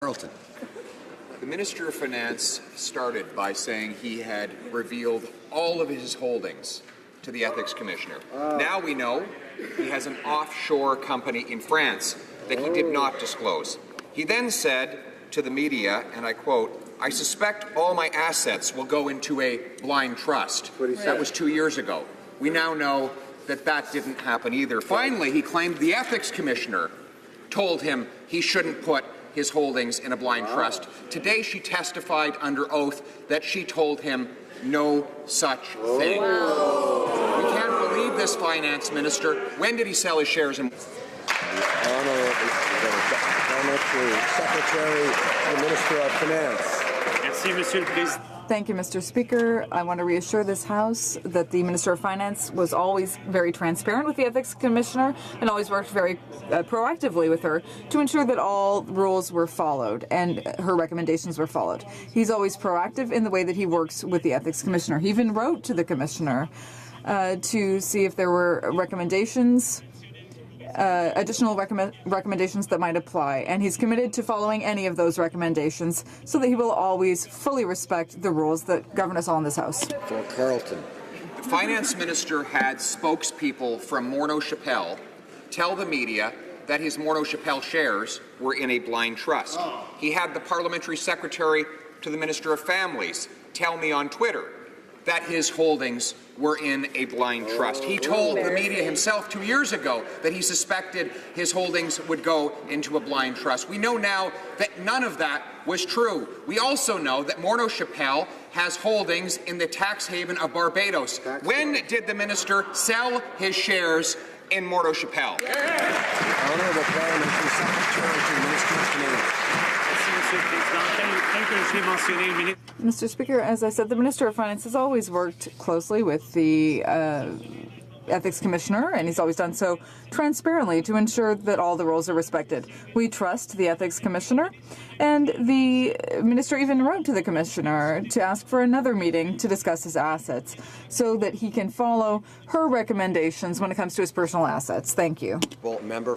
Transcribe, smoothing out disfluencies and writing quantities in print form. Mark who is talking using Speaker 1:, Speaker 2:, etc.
Speaker 1: Carlton.
Speaker 2: The Minister of Finance started by saying he had revealed all of his holdings to the Ethics Commissioner. Now we know he has an offshore company in France that he did not disclose. He then said to the media, and I quote, "I suspect all my assets will go into a blind trust." That was 2 years ago. We now know that that didn't happen either. Finally, he claimed the Ethics Commissioner told him he shouldn't put his holdings in a blind trust. Today she testified under oath that she told him no such thing. We can't believe this finance minister. When did he sell his shares in?
Speaker 1: Secretary, the Minister of Finance.
Speaker 3: Merci, Monsieur le Président.
Speaker 4: Thank you, Mr. Speaker. I want to reassure this House that the Minister of Finance was always very transparent with the Ethics Commissioner and always worked very proactively with her to ensure that all rules were followed and her recommendations were followed. He's always proactive in the way that he works with the Ethics Commissioner. He even wrote to the Commissioner to see if there were recommendations, additional recommendations that might apply, and he's committed to following any of those recommendations so that he will always fully respect the rules that govern us all in this House.
Speaker 1: For Carlton.
Speaker 2: The finance minister had spokespeople from Morneau Shepell tell the media that his Morneau Shepell shares were in a blind trust. He had the parliamentary secretary to the Minister of Families tell me on Twitter that his holdings were in a blind trust. He told the media himself 2 years ago that he suspected his holdings would go into a blind trust. We know now that none of that was true. We also know that Morneau Shepell has holdings in the tax haven of Barbados. When did the minister sell his shares in Morneau Shepell?
Speaker 1: Honourable Parliamentary Secretary to the Minister of Finance.
Speaker 4: Mr. Speaker, as I said, the Minister of Finance has always worked closely with the Ethics Commissioner, and he's always done so transparently to ensure that all the rules are respected. We trust the Ethics Commissioner, and the Minister even wrote to the Commissioner to ask for another meeting to discuss his assets so that he can follow her recommendations when it comes to his personal assets. Thank you.
Speaker 1: Member